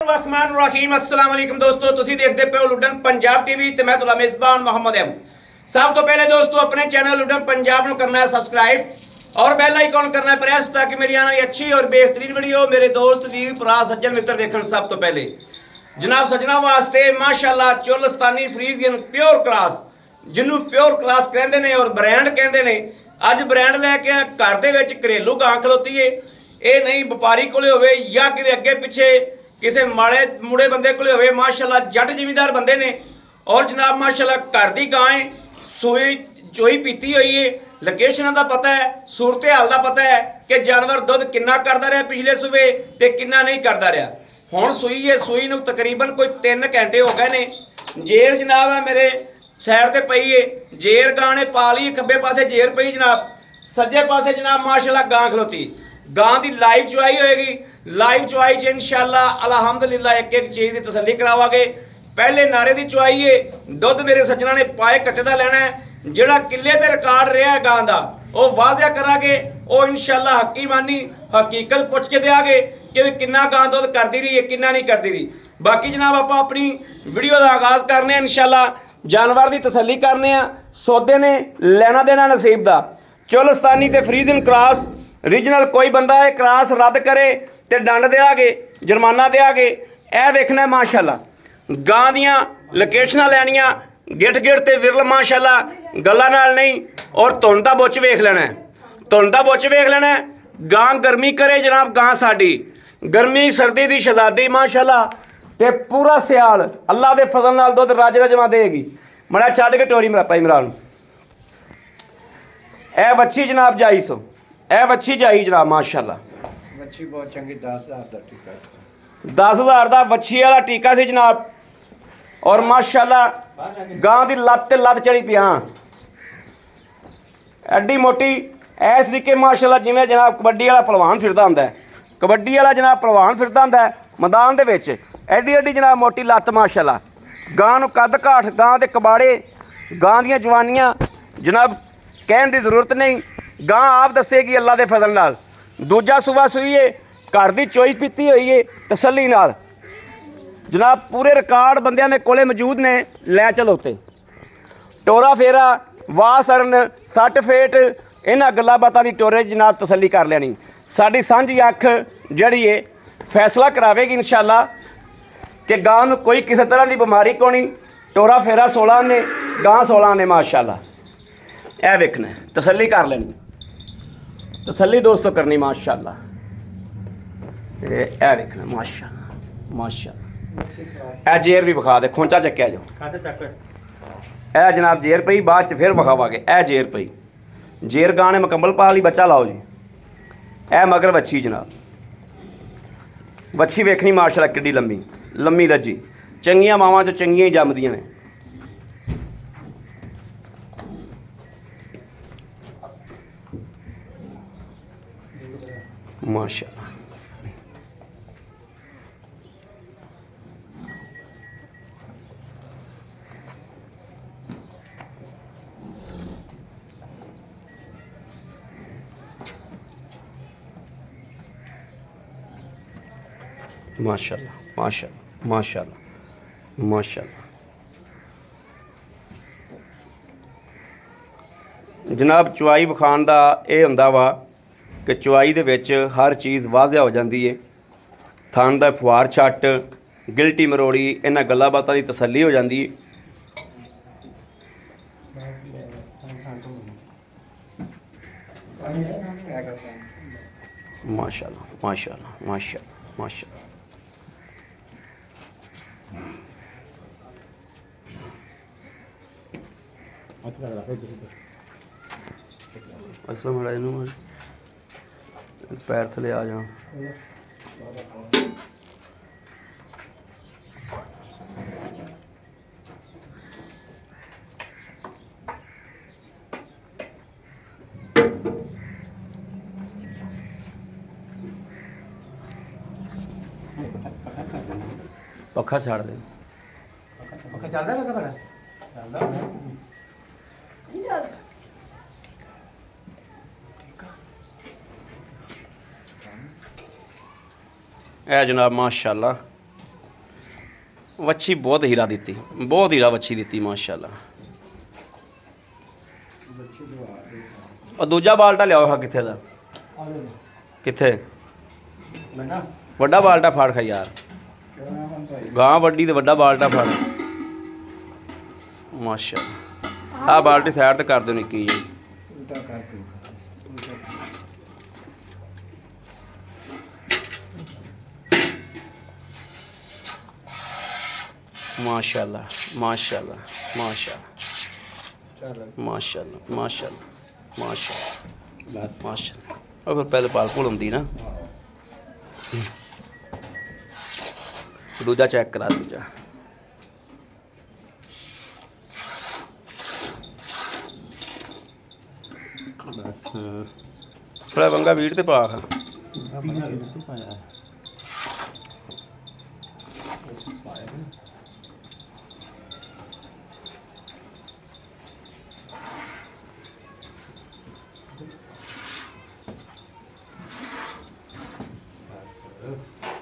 बिस्मिल्लाहिर्रहमानिर्रहीम अस्सलाम वालेकुम दोस्तों तुसी देखते पे हो लुडन पंजाब टीवी ते मैं तुहाडा मेज़बान मोहम्मद अहमद। सब तो पहले दोस्तों अपने चैनल लुडन पंजाब को करना है सब्सक्राइब और बेल आइकॉन करना है प्रेस ताकि मेरी आने वाली अच्छी और बेहतरीन वीडियो मेरे दोस्त वीर भरा सज्जन मित्र देखन। सब तो पहले जनाब सजना वास्ते माशाअल्लाह चोलस्तानी फ्रीजियन प्योर क्रॉस जिन्हों प्योर क्रॉस कहते हैं और ब्रांड कहते हैं। अज ब्रांड लैके घर दे विच घरेलू गां खलोती है। ये नहीं व्यापारी कोले होवे या कि अगे पिछे किसी माड़े मुड़े बंदे कोले होवे। माशाअल्लाह जट जिमीदार बंदे ने और जनाब माशाअल्लाह घर की गां है, सूई चोई पीती हुई है। लोकेशन का पता है, सूरत हाल का पता है कि जानवर दुध कितना करता रहा पिछले सूबे ते कितना नहीं करता रहा। हुण सूई है, सूई नूं तकरीबन कोई 3 घंटे हो गए ने। जेर जनाब है मेरे सैड ते पई है, जेर गां ने पा ली, खब्बे पासे जेर पई जनाब, सज्जे पासे जनाब माशाअल्लाह गां खलोती। गां की लाइव चुआई होएगी। लाइव चुआई च इंशाअल्लाह अलहमदुलिल्लाह एक एक चीज़ की तसल्ली करावांगे। पहले नारे की चुआई है, दुध मेरे सज्जना ने पाए कच्चे का लेना है। जिहड़ा किले ते रिकॉर्ड रहा है गां का वह वाजिया करांगे, वो इंशाअल्लाह हकी मानी हकीकत पुछ के देंगे कि कितना गां दुध करती रही है कितना नहीं करती रही। बाकी जनाब आप अपनी वीडियो का आगाज़ करने इंशाअल्लाह जानवर की तसल्ली करने सौदे ने लेना देना नसीब का। चोलस्तानी ते फ्रीजियन क्रॉस रीजनल कोई बंदा है क्रॉस रद्द करे तो दंड देंगे, जुर्माना देंगे। यह वेखना माशाअल्लाह गां दियां लोकेशनां लैनियां गिट गिट ते विरल माशाअल्लाह गल्लां नाल नहीं। और धुंद दा बुच वेख लेना है, धुंद दा बुच वेख लेना है। गां गर्मी करे जनाब, गां साडी गर्मी सर्दी दी शहजादी माशाअल्लाह ते पूरा सियाल अल्लाह दे फजल नाल दुध रज रजवा देगी। मड़ा छड्ड के टोरी मेरा भाई इमरान। ए बच्ची जनाब जाई सो, ए बच्ची जाई जनाब माशाअल्लाह बच्ची बहुत चंगी 10,000 का टीका, 10,000 का बच्ची वाला टीका से जनाब। और माशाअल्लाह गां की लत्त ते लत्त चढ़ी पी। हाँ एड्डी मोटी इस तरीके माशाअल्लाह जिवें जनाब कबड्डी वाला पहलवान फिरदा हुंदा है, कबड्डी वाला जनाब पहलवान फिरदा हुंदा है मैदान दे विच। एड्डी एड्डी जनाब मोटी लत्त माशाअल्लाह। गां नूं कद घाट, गां दे कबाड़े, गां दियां जवानियां जनाब कहण दी जरूरत नहीं। गां आप दसेगी अल्लाह दे फजल नाल। दूजा सूबा सूई है, घर की चोई पीती हुई है तसल्ली नाल जनाब। पूरे रिकॉर्ड बंदियां दे कोले मौजूद ने, लै चलो उत्ते टोरा फेरा वाह सरन सट फेट इन्हां गल्लां बातां दी टोरे जनाब तसल्ली कर लैनी। साडी सांझी अख जिहड़ी है फैसला करावेगी इंशाअल्लाह कि गां नूं कोई किसी तरह की बीमारी कोनी। टोरा फेरा 16 ने, गां 16 ने माशाअल्लाह। यह वेखना है, तसल्ली कर लेनी, तसल्ली दोस्तों करनी माशाअल्लाह। यह वेखना माशाअल्लाह माशाअल्लाह। ए जेर भी विखा दे, खोंचा चक्या जो ए जनाब जेर पई, बाद च फिर विखावांगे। ए जेर पई, जेर गां ने मुकम्मल पा ली। बच्चा लाओ जी। ए मगर बच्ची जनाब, बच्ची वेखनी माशाअल्लाह किड्डी लंबी लम्मी लज्जी। चंगियां मावां चों चंगियां ही जमदियां ने। माशाअल्लाह माशाअल्लाह माशाअल्लाह माशाअल्लाह माशाअल्लाह। जनाब चुआई विखाण दा ये हुंदा वा कि चुआई दे विच हर चीज़ वाजिया हो जाती है। थन दा फुआर छट, गिलटी मरोड़ी, इन्हां गल्लां बातां दी तसल्ली हो जाती है। माशाअल्लाह माशाअल्लाह माशाअल्लाह माशाअल्लाह। असलम पैर थले आ जा। पखा छाड़ दे, पखा चलदा है पखा चलदा है जनाब माशाअल्लाह। ਵੱਛੀ ਬਹੁਤ ਹੀਰਾ ਦਿੱਤੀ, ਬਹੁਤ ਹੀਰਾ ਵੱਛੀ ਦਿੱਤੀ ਮਾਸ਼ਾਅੱਲਾ। ਬੱਚੀ ਦਵਾ ਦੇ ਉਹ ਦੂਜਾ ਬਾਲਟਾ ਲਿਆਓ ਹਾਂ ਕਿੱਥੇ ਦਾ, ਕਿੱਥੇ ਵੱਡਾ ਬਾਲਟਾ ਫੜ ਖਾ ਯਾਰ, ਕਿਹੜਾ ਹਾਂ ਭਾਈ ਗਾਂ ਵੱਡੀ ਤੇ ਵੱਡਾ ਬਾਲਟਾ ਫੜ ਮਾਸ਼ਾਅੱਲਾ। ਆਹ ਬਾਲਟੀ ਸਾਈਡ ਤੇ ਕਰ ਦਿਓ ਨਿੱਕੀ ਜੀ। ਉਲਟਾ ਕਰ ਕੇ माशाल्लाह माशाल्लाह माशाल्लाह ਚੱਲ माशाल्लाह माशाल्लाह माशाल्लाह माशाल्लाह। और फिर पहले पाल पुल होंदी ना, दूजा चेक करा दूजा। थोड़ा वंगा वीट ते पा खा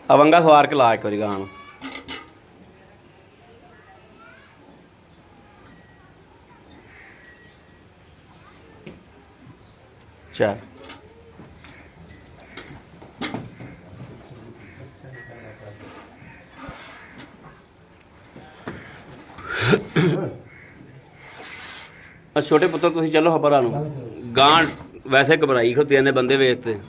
अवंगा सवार के ला एक बारी गां नूं। चल छोटे पुत्र तुसीं चलो हबरा नूं। गां वैसे घबराई खड़ोती ने बंदे वेचते।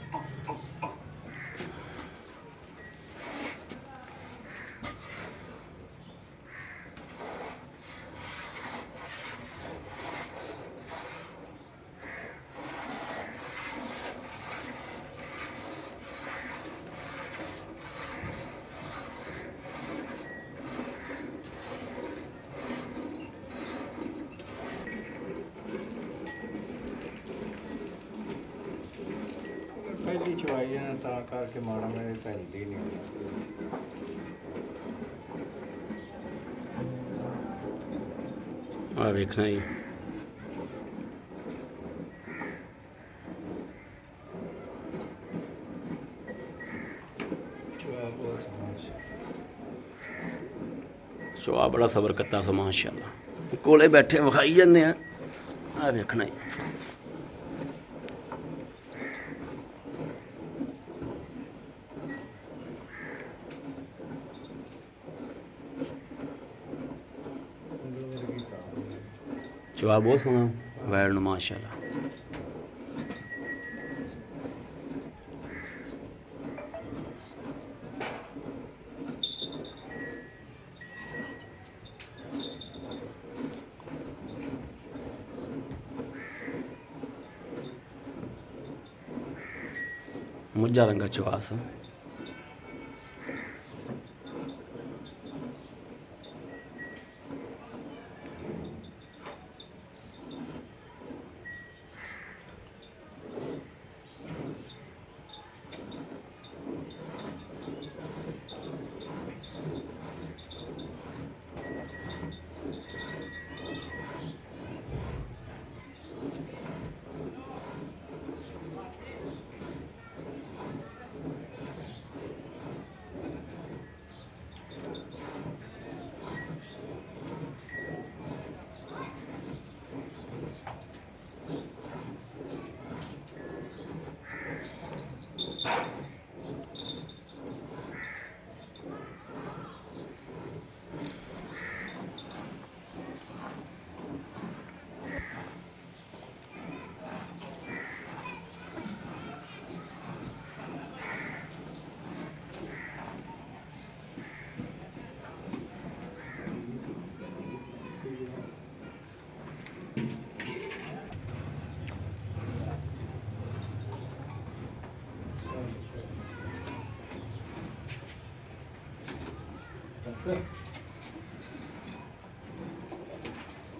ਪਹਿਲੀ ਚਵਾਈ ਇਹਨਾਂ ਤਾਂ ਕਰਕੇ ਮਾੜਾ ਮੇਰੇ ਪੈਂਦੀ ਨਹੀਂ आ वेखना ही ਚਵਾ ਬਹੁਤ चुआ बड़ा सबर करता सो माशाल्लाह। कोले बैठे विखाई जन्ने आ वेखना ही। चुआ बहुत सोहना वैड़ नूं माशाल्लाह। मुझा रंगा चुआस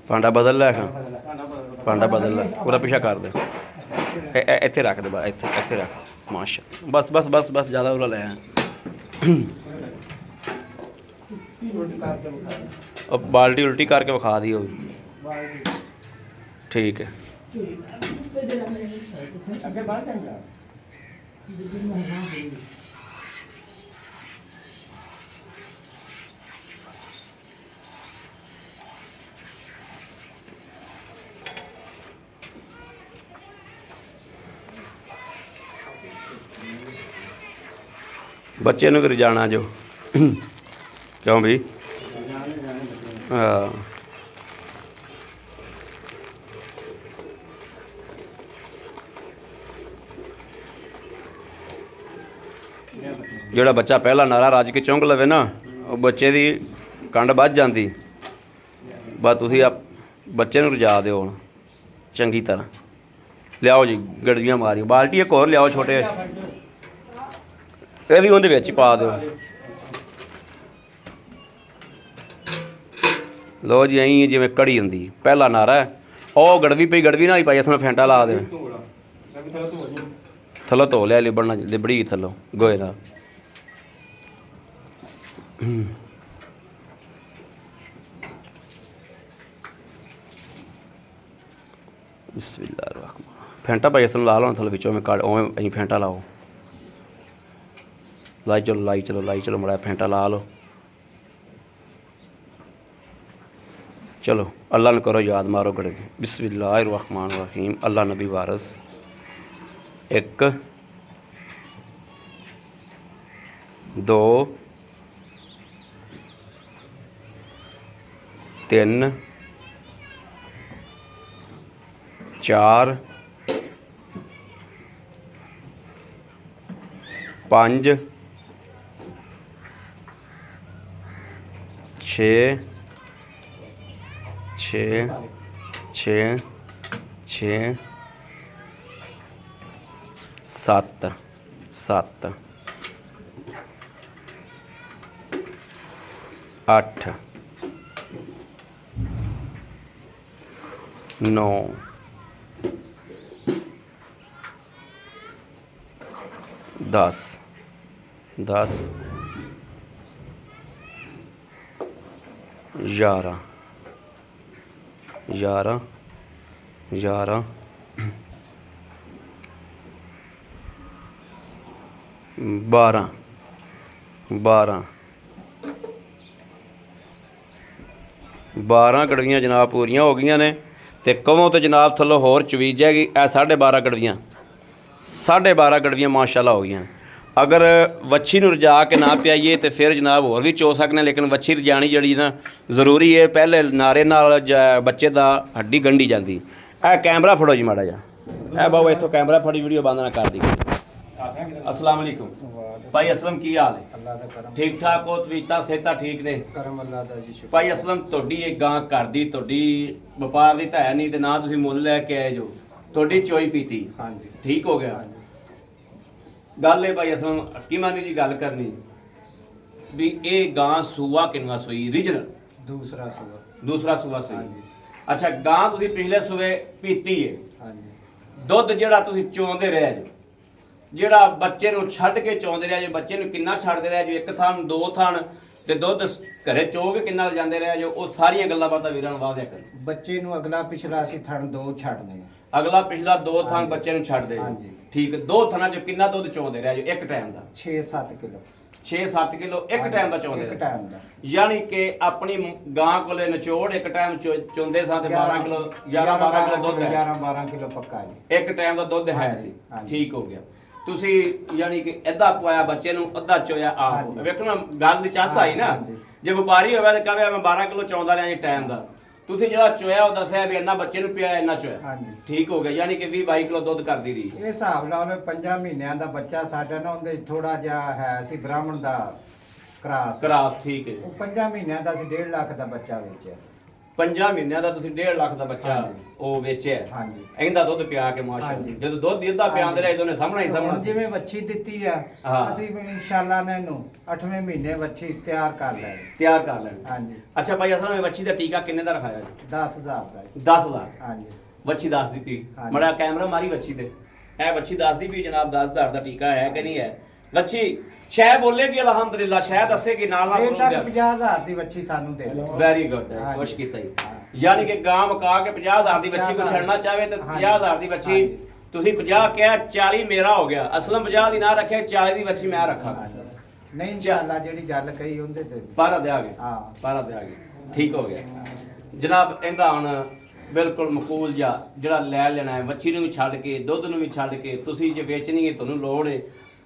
ਭਾਂਡਾ ਬਦਲ ਲੈ ਖਾਂ, ਭਾਂਡਾ ਬਦਲ ਲੈ, ਉਹਦਾ ਪਿੱਛਾ ਕਰ ਦੇ, ਇੱਥੇ ਰੱਖ ਦੇ, ਇੱਥੇ ਰੱਖ ਮਾਸ਼ਾ। ਬਸ ਬਸ ਬਸ ਬਸ ਜ਼ਿਆਦਾ ਉਹਦਾ ਲੈ ਆ। ਉਹ ਬਾਲਟੀ ਉਲਟੀ ਕਰਕੇ ਵਿਖਾ ਦੀ ਉਹ ਵੀ। ਠੀਕ ਹੈ। ਅੱਗੇ ਬਾਹਰ ਚੰਗਾ ਬੱਚੇ ਨੂੰ ਵੀ ਰਜਾਣਾ ਜੋ ਕਿਉਂ ਵੀ ਹਾਂ ਜਿਹੜਾ ਬੱਚਾ ਪਹਿਲਾ ਨਾਰਾ ਰੱਜ ਕੇ ਚੁੰਗ ਲਵੇ ਨਾ ਉਹ ਬੱਚੇ ਦੀ ਕੰਡ ਵੱਧ ਜਾਂਦੀ। ਬਸ ਤੁਸੀਂ ਬੱਚੇ ਨੂੰ ਰਜਾ ਦਿਓ ਹੁਣ ਚੰਗੀ ਤਰ੍ਹਾਂ। ਲਿਆਓ ਜੀ ਗੜਵੀਆਂ ਮਾਰੀਓ, ਬਾਲਟੀ ਇੱਕ ਹੋਰ ਲਿਆਓ ਛੋਟੇ, ਇਹ ਵੀ ਉਹਦੇ ਵਿੱਚ ਹੀ ਪਾ ਦਿਓ। ਲਓ ਜੀ ਐਂ ਜਿਵੇਂ ਕੜੀ ਹੁੰਦੀ ਪਹਿਲਾ ਨਾਰਾ ਹੈ। ਉਹ ਗੜਵੀ ਪਈ, ਗੜਵੀ ਨਾਲ ਹੀ ਪਾਈ, ਇਸ ਫੈਂਟਾ ਲਾ ਦੇ। ਥੱਲੋਂ ਧੋ ਲਿਆ, ਲਿਬੜਨਾ ਲਿਬੜੀ ਥੱਲੋਂ ਗੋਏ ਨਾਲ। ਬਿਸਮਿਲ੍ਲਾਹਿਰ ਰਹਿਮਾਨ। ਫੈਂਟਾ ਭਾਈ ਇਸ ਨੂੰ ਲਾ ਲਓ ਥੱਲੇ ਵਿੱਚੋਂ ਮੈਂ ਕੱਢ ਉਵੇਂ ਅਸੀਂ ਫੈਂਟਾ ਲਾਓ। ਲਾਈ ਚਲੋ ਲਾਈ ਚਲੋ ਲਾਈ ਚਲੋ ਮੜਾ ਫੈਂਟਾ ਲਾ ਲਓ। ਚਲੋ ਅੱਲਾ ਨੂੰ ਕਰੋ ਯਾਦ, ਮਾਰੋ ਗੜੇ। ਬਿਸਮਿਲ੍ਲਾਹਿਰ ਰਹਿਮਾਨ ਰਹੀਮ। ਅੱਲਾ ਨਬੀ ਵਾਰਸ। 1 2 3 4 5 6 6 6 6 7 7 8 9 10 10 11 11 11 12 12 12 ਗੜਵੀਆਂ ਜਨਾਬ ਪੂਰੀਆਂ ਹੋ ਗਈਆਂ ਨੇ। ਤੇ ਕਵੋਂ ਤੇ ਜਨਾਬ ਥੱਲੋਂ ਹੋਰ ਚਵੀਜ ਹੈਗੀ। ਇਹ 12.5 ਗੜਵੀਆਂ 12.5 ਗੜਵੀਆਂ ਮਾਸ਼ਾਅੱਲਾ ਹੋ ਗਈਆਂ। ਅਗਰ ਵੱਛੀ ਨੂੰ ਰਜਾ ਕੇ ਨਾ ਪਿਆਈਏ ਤੇ ਫਿਰ ਜਨਾਬ ਹੋਰ ਵੀ ਚੋ ਸਕਦੇ, ਲੇਕਿਨ ਵੱਛੀ ਰਜਾਣੀ ਜਿਹੜੀ ਨਾ ਜ਼ਰੂਰੀ ਹੈ। ਪਹਿਲੇ ਨਾਰੇ ਨਾਲ ਬੱਚੇ ਦਾ ਹੱਡੀ ਗੰਢੀ ਜਾਂਦੀ। ਇਹ ਕੈਮਰਾ ਫੜੋ ਜੀ ਮਾੜਾ ਜਿਹਾ, ਇਹ ਬਾਬੂ ਇੱਥੋਂ ਕੈਮਰਾ ਫੜੀ, ਵੀਡੀਓ ਬੰਦ ਨਾ ਕਰ ਦੀ। अस्सलाम वालेकुम भाई असलम की हाल है? अल्लाह दा करम, ठीक ठाक हो? तबीयतां सेहतां ठीक ने? करम अल्लाह दा जी, शुक्र। भाई असलम ਤੁਹਾਡੀ ਇੱਕ ਗਾਂ ਘਰ ਦੀ, ਤੁਹਾਡੀ ਵਪਾਰ ਦੀ ਤਾਂ ਹੈ ਨਹੀਂ ਤੇ ਨਾ ਤੁਸੀਂ ਮੁੱਲ ਲੈ ਕੇ ਆਏ ਜੋ, ਤੁਹਾਡੀ ਚੋਈ ਪੀਤੀ हाँ जी, ਠੀਕ ਹੋ ਗਿਆ। हाँ जी। ਗੱਲ ਹੈ ਭਾਈ ਅਸਲਮ ਹਕੀਮਾਨੀ ਜੀ ਗੱਲ ਕਰਨੀ ਵੀ ਇਹ ਗਾਂ ਸੂਆ ਕਿੰਨਾ ਸੂਈ ਰੀਜਨਲ? दूसरा सुबह, ਦੂਸਰਾ ਸੂਆ हाँ ਸੂਈ। जी, ਅੱਛਾ ਗਾਂ ਤੁਸੀਂ ਪਿਛਲੇ ਸੂਏ ਪੀਤੀ ਹੈ, हाँ जी। ਦੁੱਧ ਜਿਹੜਾ ਤੁਸੀਂ ਚੋਂਦੇ ਰਹੇ ਜੋ, ਜਿਹੜਾ ਬੱਚੇ ਨੂੰ ਛੱਡ ਕੇ ਚੋਂਦੇ ਰਹੇ ਜੋ, ਬੱਚੇ ਨੂੰ ਕਿੰਨਾ ਛੱਡਦੇ ਰਹੇ ਜੋ, ਇੱਕ ਥਣ ਦੋ ਥਣ ਤੇ ਦੁੱਧ ਘਰੇ ਚੋ ਕੇ ਕਿੰਨਾ ਜਾਂਦੇ ਰਹੇ ਜੋ, ਉਹ ਸਾਰੀਆਂ ਗੱਲਾਂ ਬਾਤਾਂ ਵੀਰਾਂ ਨੂੰ ਵਾਅਦਾ ਕਰ। ਬੱਚੇ ਨੂੰ ਅਗਲਾ ਪਿਛਲਾ ਅਸੀਂ ਥਣ 2 ਛੱਡਨੇ, ਅਗਲਾ ਪਿਛਲਾ ਦੋ ਥਣ ਹਾਂਜੀ। ਬੱਚੇ ਨੂੰ ਛੱਡਦੇ ਜੋ। ਹਾਂਜੀ। ਠੀਕ ਹੈ, ਦੋ ਥਣਾਂ ਚ ਕਿੰਨਾ ਦੁੱਧ ਚੋਂਦੇ ਰਹੇ ਜੋ ਇੱਕ ਟਾਈਮ ਦਾ? 6-7 ਕਿਲੋ 6-7 ਕਿਲੋ ਇੱਕ ਹਾਂਜੀ, ਟਾਈਮ ਦਾ ਚੋਂਦੇ ਇੱਕ ਰਹੇ। ਟਾਈਮ ਦਾ। ਯਾਨੀ ਕਿ ਆਪਣੀ ਗਾਂ ਕੋਲੇ ਨਿਚੋੜ ਇੱਕ ਟਾਈਮ ਚੋਂਦੇ ਸਾਂ ਤੇ 12 ਕਿਲੋ 11-12 ਕਿਲੋ ਦੁੱਧ ਹੈ, 11-12 ਕਿਲੋ ਪੱਕਾ ਜੀ। ਇੱਕ ਟਾਈਮ ਦਾ ਦੁੱਧ ਹੈ ਹਾਂਜੀ, ਸੀ। ਹਾਂਜੀ। ਠੀਕ ਹੋ ਗਿਆ। ਤੁਸੀਂ ਯਾਨੀ ਕਿ ਅੱਧਾ ਪਵਾਇਆ ਬੱਚੇ ਨੂੰ, ਅੱਧਾ ਚੋਇਆ ਆਪ। ਹਾਂਜੀ। ਵੇਖੋ ਨਾ ਗੱਲ ਦੀ ਚਾਸ ਆਈ ਨਾ, ਹਾਂਜੀ। ਜੇ ਵਪਾਰੀ ਹੋਵੇ ਤਾਂ ਕਹੇ ਮੈਂ 12 ਕਿਲੋ ਚੋਂਦਾ ਰਿਹਾ ਜੀ ਟਾਈਮ ਦਾ, ਤੁਸੀਂ ਜਿਹੜਾ ਚੋਇਆ ਉਹ ਦੱਸਿਆ ਵੀ ਇੰਨਾ ਬੱਚੇ ਨੂੰ ਪਿਆ ਇੰਨਾ ਚੋਇਆ। ਹਾਂਜੀ, ਠੀਕ ਹੋ ਗਿਆ, ਯਾਨੀ ਕਿ 20-22 ਕਿਲੋ ਦੁੱਧ ਕਰਦੀ ਰਹੀ। ਇਹ ਹਿਸਾਬ ਲਾ ਲਓ 5 ਮਹੀਨਿਆਂ ਦਾ ਬੱਚਾ ਸਾਡਾ ਨਾ, ਉਹਦੇ ਥੋੜਾ ਜਿਹਾ ਹੈ ਸੀ ਬ੍ਰਾਹਮਣ ਦਾ ਕਰਾਸ। ਕਰਾਸ ਠੀਕ ਹੈ। ਉਹ 5 ਮਹੀਨਿਆਂ ਦਾ ਸੀ 1.5 ਲੱਖ ਦਾ ਬੱਚਾ ਵੇਚਿਆ। 5 ਮਹੀਨਿਆਂ ਦਾ ਤੁਸੀਂ 1.5 ਲੱਖ ਦਾ ਬੱਚਾ ਹਾਂਜੀ। ਉਹ ਵੇਚਿਆ। ਹਾਂਜੀ। ਇਹਦਾ ਦੁੱਧ ਪਿਆ ਕੇ ਮਾਸ਼ਾਅੱਲਾ, ਹਾਂਜੀ। ਜਦੋਂ ਦੁੱਧ ਦੀ ਅੱਧਾ ਪਿਆਉਂਦੇ ਰਹੇ ਇਹਦੋਂ ਸਾਹਮਣਾ ਹੀ ਹੁਣ ਸਾਹਮਣਾ ਸੀ। ਜਿਵੇਂ ਵੱਛੀ ਦਿੱਤੀ ਆ, ਹਾਂ। ਅਸੀਂ ਵੀ ਇਨਸ਼ਾਅੱਲਾ ਨੇ ਇਹਨੂੰ 8ਵੇਂ ਮਹੀਨੇ ਵੱਛੀ ਤਿਆਰ ਕਰ ਲੈ। ਤਿਆਰ ਕਰ ਲੈਣ। ਹਾਂਜੀ, ਅੱਛਾ ਭਾਈ ਅਸਾਂ ਨੇ ਵੱਛੀ ਦਾ ਟੀਕਾ ਕਿੰਨੇ ਦਾ ਰਖਾਇਆ ਜੀ? 10,000 ਦਾ ਜੀ। 10,000 ਹਾਂਜੀ, ਵੱਛੀ ਦੱਸ ਦਿੱਤੀ। ਹਾਂਜੀ। ਮੜਾ ਕੈਮਰਾ ਮਾਰੀ ਵੱਛੀ ਤੇ, ਇਹ ਵੱਛੀ ਦੱਸਦੀ ਵੀ ਜਨਾਬ 10,000 ਦਾ ਟੀਕਾ ਹੈ ਕਿ ਨਹੀਂ ਹੈ। ਵੱਛੀ ਸ਼ਹਿ ਬੋਲੇਗੀ ਅਲਹਮਦੁਲਿਲਾ, ਸ਼ਹਿ ਦੱਸੇਗੀ ਨਾਲ ਨਾਲ ਬੇਸ਼ੱਕ 50,000 ਦੀ ਵੱਛੀ ਸਾਨੂੰ ਦੇ ਦਿਓ। ਵੈਰੀ ਗੁੱਡ, ਹਾਂਜੀ। ਖੁਸ਼ ਕੀਤਾ ਜੀ। ਹਾਂ। ਯਾਨੀ ਕਿ ਗਾਂ ਮਕਾ ਕੇ 50,000 ਦੀ ਵੱਛੀ ਕੋਈ ਛੱਡਣਾ ਚਾਹਵੇ ਤਾਂ 50,000 ਦੀ ਵੱਛੀ ਹਾਂਜੀ। ਤੁਸੀਂ 50 ਕਿਹਾ, 40 ਮੇਰਾ ਹੋ ਗਿਆ। ਅਸਲਮ 50 ਦੀ ਨਾ ਰੱਖਿਆ, 40 ਦੀ ਵੱਛੀ ਮੈਂ ਰੱਖਾਂਗਾ। ਹਾਂਜੀ। ਨਹੀਂ ਇਨਸ਼ਾਅੱਲਾ ਜਿਹੜੀ ਗੱਲ ਕਹੀ ਉਹਦੇ ਤੇ ਬਾਰਾ ਦਿਆਂਗੇ, ਹਾਂ। ਬਾਰਾ ਦਿਆਂਗੇ। ਠੀਕ ਹੋ ਗਿਆ ਜਨਾਬ। ਇਹਦਾ ਹੁਣ ਬਿਲਕੁਲ ਮਕੂਲ ਜਿਹੜਾ ਲੈ ਲੈਣਾ ਹੈ, ਵੱਛੀ ਨੂੰ ਵੀ ਛੱਡ ਕੇ ਦੁੱਧ ਨੂੰ ਵੀ ਛੱਡ ਕੇ, ਤੁਸੀਂ ਜੇ ਵੇਚਣੀ ਹੈ ਤੁਹਾਨੂੰ ਲੋੜ ਹੈ,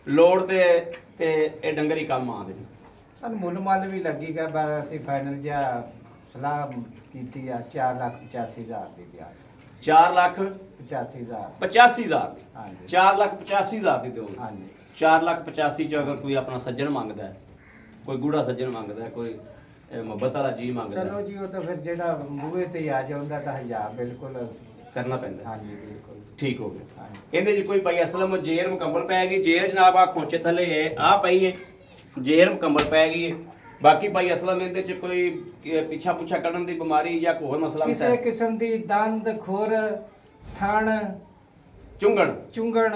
ਲੋੜ ਤੇ ਤੇ ਇਹ ਡੰਗਰ ਹੀ ਕੰਮ ਆਉਂਦੇ ਨੇ। ਸਾਨੂੰ ਮੁੱਲ ਮੱਲ ਵੀ ਲੱਗੀ ਗਿਆ ਪਰ ਅਸੀਂ ਫਾਈਨਲ ਜਿਹਾ ਸਲਾਹ ਕੀਤੀ ਆ 4,85,000 ਦੀ ਦਿਆ 4,85,000 85,000 ਦੀ। ਹਾਂਜੀ 4,85,000 ਦੀ ਦਿਓ। ਹਾਂਜੀ 4,85,000 ਚ ਅਗਰ ਕੋਈ ਆਪਣਾ ਸੱਜਣ ਮੰਗਦਾ ਹੈ, ਕੋਈ ਗੂੜਾ ਸੱਜਣ ਮੰਗਦਾ ਹੈ, ਕੋਈ ਮੁਹੱਬਤ ਵਾਲਾ ਜੀ ਮੰਗਦਾ ਚਲੋ ਹੈ, ਜੀ ਉਹ ਤਾਂ ਫਿਰ ਜਿਹੜਾ ਮੂਹੇ ਤੇ ਆ ਜਾਂਦਾ ਤਾਂ 1000 ਬਿਲਕੁਲ ਕਰਨਾ ਪੈਂਦਾ ਹੈ। ਹਾਂਜੀ ਬਿਲਕੁਲ ਠੀਕ ਹੋ ਗਿਆ। ਹਾਂਜੀ ਇਹਦੇ ਚ ਕੋਈ ਭਾਈ ਅਸਲਮ ਜੇਰ ਮੁਕੰਮਲ ਪੈ ਗਈ, ਜੇਰ ਜਨਾਬ ਆ ਖੋਂਚੇ ਥੱਲੇ ਹੈ ਆ ਪਈ ਹੈ, ਜੇਰ ਮੁਕੰਮਲ ਪੈ ਗਈ ਹੈ। ਬਾਕੀ ਭਾਈ ਅਸਲਮ ਇਹਦੇ ਚ ਕੋਈ ਪਿੱਛਾ ਪੁੱਛਾ ਕੱਢਣ ਦੀ ਬਿਮਾਰੀ ਜਾਂ ਕੋਈ ਹੋਰ ਮਸਲਾ ਕਿਸੇ ਹੈ ਕਿਸਮ ਦੀ ਦੰਦ ਖੁਰ ਥਣ ਚੁੰਗਣ ਚੁੰਗਣ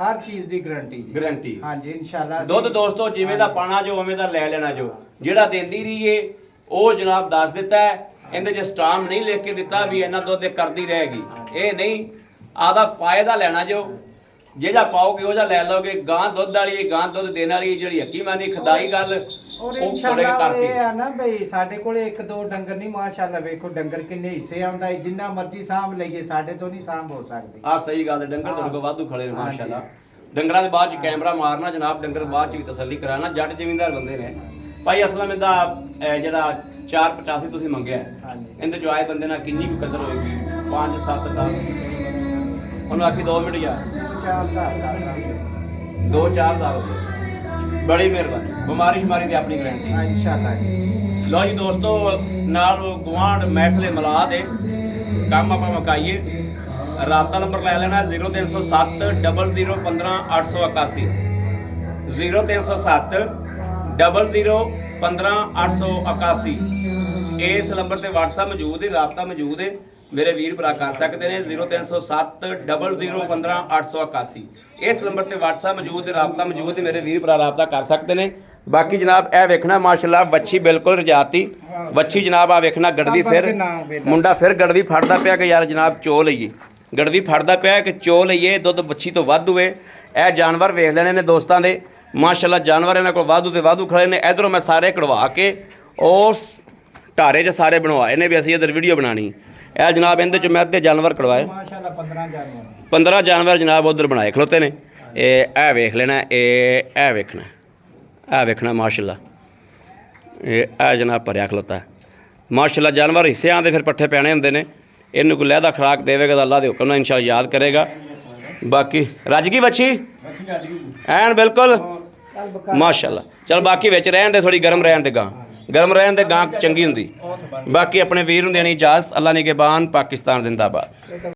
ਹਰ ਚੀਜ਼ ਦੀ ਗਾਰੰਟੀ ਜੀ ਗਾਰੰਟੀ। ਹਾਂਜੀ ਇਨਸ਼ਾਅੱਲਾ ਦੁੱਧ ਦੋਸਤੋ ਜਿਵੇਂ ਦਾ ਪਾਣਾ ਜੋ ਉਵੇਂ ਦਾ ਲੈ ਲੈਣਾ ਜੋ, ਜਿਹੜਾ ਦਿੰਦੀ ਰਹੀ ਏ ਉਹ ਜਨਾਬ ਦੱਸ ਦਿੱਤਾ ਹੈ। ਇਹਦੇ ਚ ਸਟਾਮ ਨਹੀਂ ਲਿਖ ਕੇ ਦਿੱਤਾ ਵੀ ਇਹਨਾਂ ਦੁੱਧ ਇਹ ਕਰਦੀ ਰਹੇਗੀ, ਇਹ ਨਹੀਂ, ਆਦਾ ਫਾਇਦਾ ਲੈਣਾ ਜੋ, ਜਿਹੜਾ ਪਾਓਗੇ ਉਹ ਜਿਹਾ ਲੈ ਲਓਗੇ। ਗਾਂ ਦੁੱਧ ਵਾਲੀ ਗਾਂ ਦੁੱਧ ਦੇਣ ਵਾਲੀ ਜਿਹੜੀ ਹਕੀਮਾਨੀ ਖੁਦਾਈ ਗੱਲ ਔਰ ਉਹ ਇਨਸ਼ਾਅੱਲਾ ਕਰਤੀ। ਇਹ ਆ ਨਾ ਬਈ ਸਾਡੇ ਕੋਲੇ ਇੱਕ ਦੋ ਡੰਗਰ ਨਹੀਂ ਮਾਸ਼ਾਅੱਲਾ ਵੇਖੋ ਡੰਗਰ ਕਿੰਨੇ ਹਿੱਸੇ ਆਉਂਦਾ ਹੈ, ਜਿੰਨਾ ਮਰਜ਼ੀ ਸਾਂਭ ਲਈਏ ਸਾਡੇ ਤੋਂ ਨਹੀਂ ਸਾਂਭ ਹੋ ਸਕਦੀ। ਆ ਸਹੀ ਗੱਲ ਹੈ, ਡੰਗਰ ਤੁਹਾਡੇ ਕੋਲ ਵਾਧੂ ਖੜੇ ਨੇ ਹਾਂਜੀ। ਮਾਸ਼ਾਅੱਲਾ। ਡੰਗਰਾਂ ਦੇ ਬਾਅਦ ਚ ਕੈਮਰਾ ਮਾਰਨਾ ਜਨਾਬ, ਡੰਗਰ ਬਾਅਦ ਚ ਵੀ ਤਸੱਲੀ ਕਰਾਣਾ। ਜੱਟ ਜ਼ਿਮੀਂਦਾਰ ਬੰਦੇ ਨੇ ਭਾਈ ਅਸਲਮ ਇਹਦਾ ਜਿਹੜਾ 4,85 ਤੁਸੀਂ ਮੰਗਿਆ ਹੈ, ਹਾਂਜੀ ਇਹਦੇ ਚੋਂ ਆਏ ਬੰਦੇ ਨਾਲ ਕਿੰਨੀ ਕੁ ਕਦਰ ਹੋਏਗੀ? 5 7 10 ਉਹਨੂੰ ਆਖੀ 2 ਮਿੰਟ ਯਾਰ 4,000 ਦਾ 2-4 ਦਾ ਬੜੀ ਮਿਹਰਬਾਨੀ। ਬਿਮਾਰੀ ਸ਼ਮਾਰੀ ਦੀ ਆਪਣੀ ਗਾਰੰਟੀ। ਇਨਸ਼ਾਅੱਲਾ ਜੀ। ਲਓ ਜੀ ਦੋਸਤੋ, ਨਾਲ ਗੁਆਂਢ ਮਹਿਫਲੇ ਮਿਲਾ ਦੇ ਕੰਮ ਆਪਾਂ ਮੁਕਾਈਏ। ਰਾਬਤਾ ਨੰਬਰ ਲੈ ਲੈਣਾ 0307 0015 881 0307 0015 881। ਇਸ ਨੰਬਰ ਤੇ WhatsApp ਮੌਜੂਦ ਹੈ, ਰਾਬਤਾ ਮੌਜੂਦ ਹੈ, ਮੇਰੇ ਵੀਰ ਭਰਾ ਕਰ ਸਕਦੇ ਨੇ 0307 0015 881। ਇਸ ਨੰਬਰ ਤੇ WhatsApp ਮੌਜੂਦ ਹੈ, ਰਾਬਤਾ ਮੌਜੂਦ ਹੈ, ਮੇਰੇ ਵੀਰ ਭਰਾ ਰਾਬਤਾ ਕਰ ਸਕਦੇ ਨੇ। ਬਾਕੀ ਜਨਾਬ ਇਹ ਵੇਖਣਾ ਮਾਸ਼ਾਅੱਲਾ ਵੱਛੀ ਬਿਲਕੁਲ ਰਜਾਤੀ ਵੱਛੀ ਜਨਾਬ। ਆ ਵੇਖਣਾ ਗੜਵੀ ਫਿਰ ਮੁੰਡਾ ਫਿਰ ਗੜਵੀ ਫੜਦਾ ਪਿਆ ਕਿ ਯਾਰ ਜਨਾਬ ਚੋ ਲਈਏ, ਗੜਵੀ ਫੜਦਾ ਪਿਆ ਕਿ ਚੋ ਲਈਏ, ਦੁੱਧ ਵੱਛੀ ਤੋਂ ਵੱਧ ਹੋਏ। ਇਹ ਜਾਨਵਰ ਵੇਖ ਲੈਣੇ ਨੇ ਦੋਸਤਾਂ ਦੇ ਮਾਸ਼ਾਅੱਲਾ, ਜਾਨਵਰ ਇਹਨਾਂ ਕੋਲ ਵਾਧੂ ਤੇ ਵਾਧੂ ਖੜੇ ਨੇ। ਇਧਰੋਂ ਮੈਂ ਸਾਰੇ ਕਢਵਾ ਕੇ ਉਸ ਢਾਰੇ 'ਚ ਸਾਰੇ ਬਣਵਾਏ ਨੇ ਵੀ ਅਸੀਂ ਇਧਰ ਵੀਡੀਓ ਬਣਾਣੀ। ਇਹ ਜਨਾਬ ਇਹਦੇ 'ਚ ਮੈਂ ਅੱਧੇ ਜਾਨਵਰ ਕਢਵਾਏ, ਮਾਸ਼ਾਅੱਲਾ 15 ਜਾਨਵਰ 15 ਜਾਨਵਰ ਜਨਾਬ ਉਧਰ ਬਣਾਏ ਖਲੋਤੇ ਨੇ। ਇਹ ਵੇਖ ਲੈਣਾ, ਇਹ ਵੇਖਣਾ, ਇਹ ਵੇਖਣਾ ਮਾਸ਼ਾਅੱਲਾ। ਇਹ ਜਨਾਬ ਭਰਿਆ ਖਲੋਤਾ ਮਾਸ਼ਾਅੱਲਾ। ਜਾਨਵਰ ਹਿੱਸਿਆਂ ਦੇ ਫਿਰ ਪੱਠੇ ਪੈਣੇ ਹੁੰਦੇ ਨੇ, ਇਹਨੂੰ ਕੋਈ ਲਹਿਦਾ ਖੁਰਾਕ ਦੇਵੇਗਾ ਤਾਂ ਅੱਲਾ ਦੇ ਹੁਕਮ ਨਾਲ ਇਨਸ਼ਾਅੱਲਾ ਯਾਦ ਕਰੇਗਾ। ਬਾਕੀ ਰੱਜ ਗਈ ਵੱਛੀ ਐਨ ਬਿਲਕੁਲ ਮਾਸ਼ਾਅੱਲਾ। ਚਲ ਬਾਕੀ ਵਿੱਚ ਰਹਿਣ ਦੇ, ਥੋੜੀ ਗਰਮ ਰਹਿਣ ਦੇ, ਗਾਂ ਗਰਮ ਰਹਿਣ ਦੇ, ਗਾਂ ਚੰਗੀ ਹੁੰਦੀ। ਬਾਕੀ ਆਪਣੇ ਵੀਰ ਨੂੰ ਦੇਣੀ ਇਜਾਜ਼ਤ। ਅੱਲਾ ਨਿਗਹਿਬਾਨ, ਪਾਕਿਸਤਾਨ ਜ਼ਿੰਦਾਬਾਦ।